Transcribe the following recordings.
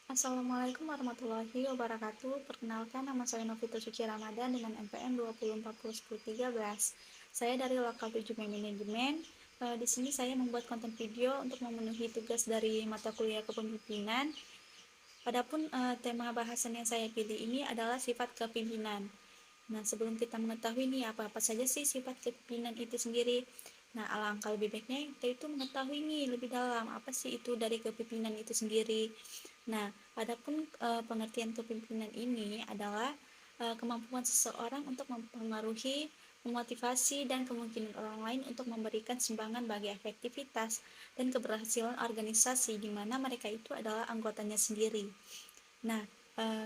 Assalamualaikum warahmatullahi wabarakatuh. Perkenalkan, nama saya Novita Suci Ramadan dengan NPM 20401013. Saya dari Lokal 7 Manajemen. Di sini saya membuat konten video untuk memenuhi tugas dari mata kuliah kepemimpinan. Adapun tema bahasan yang saya pilih ini adalah sifat kepemimpinan. Nah, sebelum kita mengetahui nih apa-apa saja sih sifat kepemimpinan itu sendiri. Nah, alangkah lebih baiknya kita itu mengetahui nih lebih dalam apa sih itu dari kepemimpinan itu sendiri. Nah, adapun pengertian kepemimpinan ini adalah kemampuan seseorang untuk mempengaruhi, memotivasi, dan kemungkinan orang lain untuk memberikan sumbangan bagi efektivitas dan keberhasilan organisasi di mana mereka itu adalah anggotanya sendiri. Nah,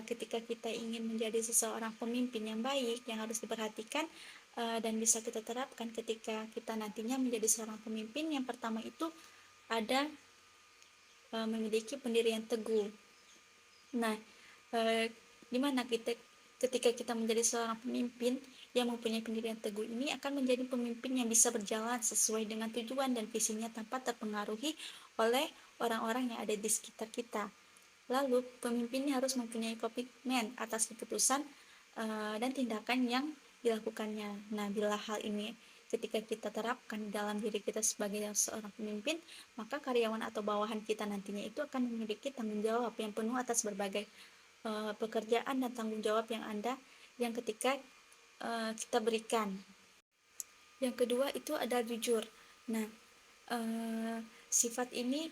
ketika kita ingin menjadi seseorang pemimpin yang baik, yang harus diperhatikan dan bisa kita terapkan ketika kita nantinya menjadi seorang pemimpin, yang pertama itu ada memiliki pendirian teguh. Nah, di mana kita ketika kita menjadi seorang pemimpin yang mempunyai pendirian teguh ini akan menjadi pemimpin yang bisa berjalan sesuai dengan tujuan dan visinya tanpa terpengaruhi oleh orang-orang yang ada di sekitar kita. Lalu, pemimpin harus mempunyai komitmen atas keputusan dan tindakan yang dilakukannya. Nah, bila hal ini ketika kita terapkan dalam diri kita sebagai seorang pemimpin, maka karyawan atau bawahan kita nantinya itu akan memiliki tanggung jawab yang penuh atas berbagai pekerjaan dan tanggung jawab yang ketika kita berikan. Yang kedua itu ada jujur. Nah, sifat ini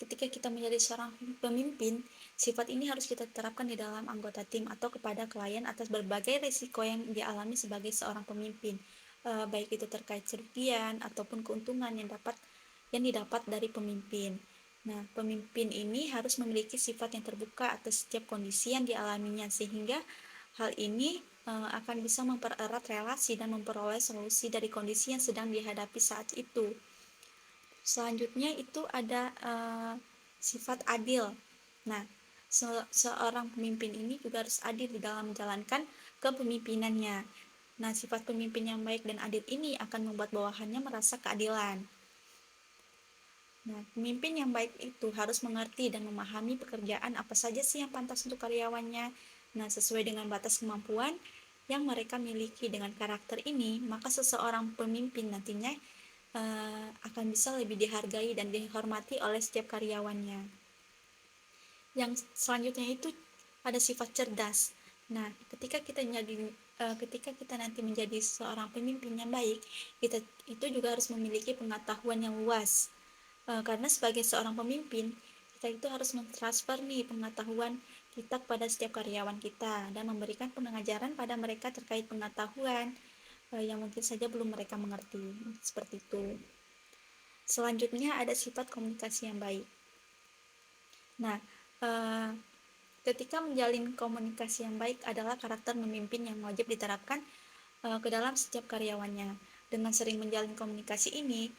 ketika kita menjadi seorang pemimpin, sifat ini harus kita terapkan di dalam anggota tim atau kepada klien atas berbagai risiko yang dialami sebagai seorang pemimpin, baik itu terkait kerugian ataupun keuntungan yang didapat dari pemimpin. Nah, pemimpin ini harus memiliki sifat yang terbuka atas setiap kondisi yang dialaminya sehingga hal ini akan bisa mempererat relasi dan memperoleh solusi dari kondisi yang sedang dihadapi saat itu. Selanjutnya itu ada sifat adil. Nah, seorang pemimpin ini juga harus adil di dalam menjalankan kepemimpinannya. Nah, sifat pemimpin yang baik dan adil ini akan membuat bawahannya merasa keadilan. Nah, pemimpin yang baik itu harus mengerti dan memahami pekerjaan apa saja sih yang pantas untuk karyawannya. Nah, sesuai dengan batas kemampuan yang mereka miliki. Dengan karakter ini, maka seseorang pemimpin nantinya akan bisa lebih dihargai dan dihormati oleh setiap karyawannya. Yang selanjutnya itu ada sifat cerdas. Nah, ketika kita nanti menjadi seorang pemimpin yang baik, kita itu juga harus memiliki pengetahuan yang luas. Karena sebagai seorang pemimpin, kita itu harus mentransfer nih pengetahuan kita kepada setiap karyawan kita dan memberikan pengajaran pada mereka terkait pengetahuan yang mungkin saja belum mereka mengerti. Seperti itu. Selanjutnya ada sifat komunikasi yang baik. Nah, ketika menjalin komunikasi yang baik adalah karakter memimpin yang wajib diterapkan ke dalam setiap karyawannya. Dengan sering menjalin komunikasi ini,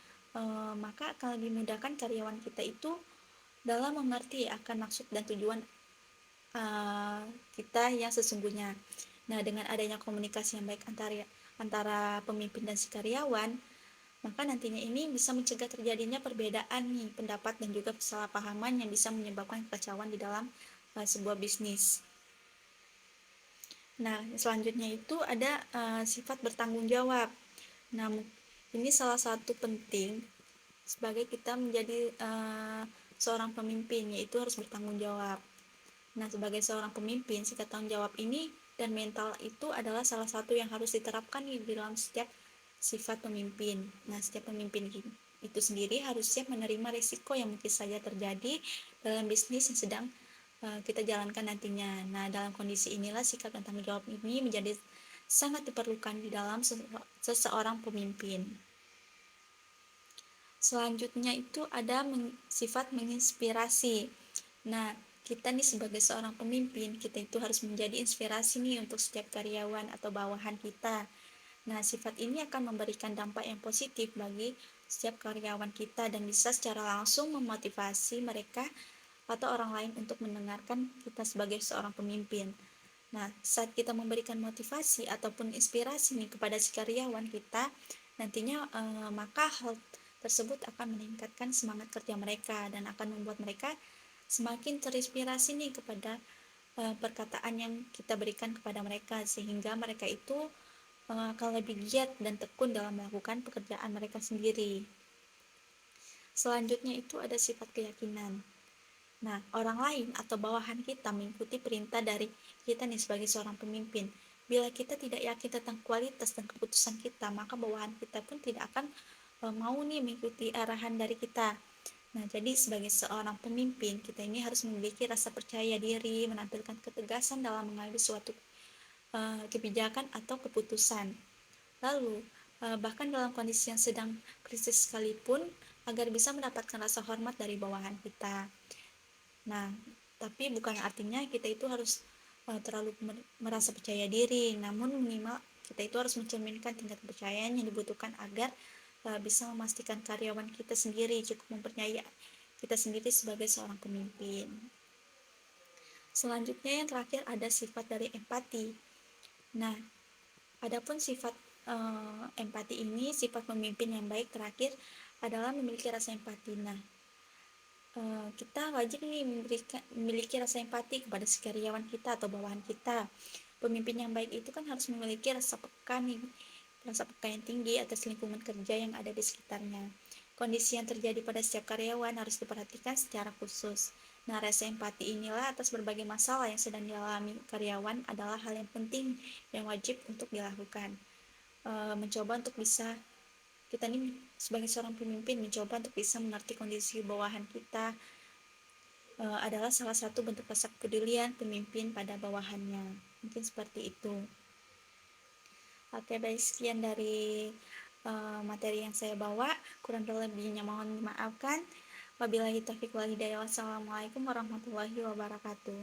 maka akan lebih memudahkan karyawan kita itu dalam mengerti akan maksud dan tujuan kita yang sesungguhnya. Nah, dengan adanya komunikasi yang baik antara pemimpin dan si karyawan, maka nantinya ini bisa mencegah terjadinya perbedaan nih pendapat dan juga kesalahpahaman yang bisa menyebabkan kekacauan di dalam sebuah bisnis. Nah, selanjutnya itu ada sifat bertanggung jawab. Nah, ini salah satu penting sebagai kita menjadi seorang pemimpin, yaitu harus bertanggung jawab. Nah, sebagai seorang pemimpin, sikap tanggung jawab ini dan mental itu adalah salah satu yang harus diterapkan di dalam setiap sifat pemimpin. Nah, setiap pemimpin itu sendiri harus siap menerima risiko yang mungkin saja terjadi dalam bisnis yang sedang kita jalankan nantinya. Nah, dalam kondisi inilah sikap dan tanggung jawab ini menjadi sangat diperlukan di dalam seseorang pemimpin. Selanjutnya itu ada sifat menginspirasi. Nah, kita nih sebagai seorang pemimpin, kita itu harus menjadi inspirasi nih untuk setiap karyawan atau bawahan kita. Nah, sifat ini akan memberikan dampak yang positif bagi setiap karyawan kita dan bisa secara langsung memotivasi mereka atau orang lain untuk mendengarkan kita sebagai seorang pemimpin. Nah, saat kita memberikan motivasi ataupun inspirasi nih kepada si karyawan kita, nantinya maka hal tersebut akan meningkatkan semangat kerja mereka dan akan membuat mereka semakin terinspirasi nih kepada perkataan yang kita berikan kepada mereka, sehingga mereka itu akan lebih giat dan tekun dalam melakukan pekerjaan mereka sendiri. Selanjutnya itu ada sifat keyakinan. Nah, orang lain atau bawahan kita mengikuti perintah dari kita nih sebagai seorang pemimpin. Bila kita tidak yakin tentang kualitas dan keputusan kita, maka bawahan kita pun tidak akan mau nih mengikuti arahan dari kita. Nah, jadi sebagai seorang pemimpin, kita ini harus memiliki rasa percaya diri, menampilkan ketegasan dalam mengambil suatu kebijakan atau keputusan. Lalu, bahkan dalam kondisi yang sedang krisis sekalipun, agar bisa mendapatkan rasa hormat dari bawahan kita. Nah, tapi bukan artinya kita itu harus terlalu merasa percaya diri, namun minimal kita itu harus mencerminkan tingkat kepercayaan yang dibutuhkan agar bisa memastikan karyawan kita sendiri cukup mempercayai kita sendiri sebagai seorang pemimpin. Selanjutnya yang terakhir ada sifat dari empati. Nah, adapun sifat empati ini, sifat pemimpin yang baik terakhir adalah memiliki rasa empati. Nah, kita wajib nih memiliki rasa empati kepada si karyawan kita atau bawahan kita. Pemimpin yang baik itu kan harus memiliki rasa peka nih, rasa peka yang tinggi atas lingkungan kerja yang ada di sekitarnya. Kondisi yang terjadi pada setiap karyawan harus diperhatikan secara khusus. Nah, rasa empati inilah atas berbagai masalah yang sedang dialami karyawan adalah hal yang penting yang wajib untuk dilakukan. Mencoba untuk bisa kita ini sebagai seorang pemimpin mencoba untuk bisa mengerti kondisi bawahan kita adalah salah satu bentuk rasa kepedulian pemimpin pada bawahannya. Mungkin seperti itu. Oke, baik, sekian dari materi yang saya bawa. Kurang lebihnya mohon dimaafkan. Wabillahi taufiq wal hidayah. Wassalamualaikum warahmatullahi wabarakatuh.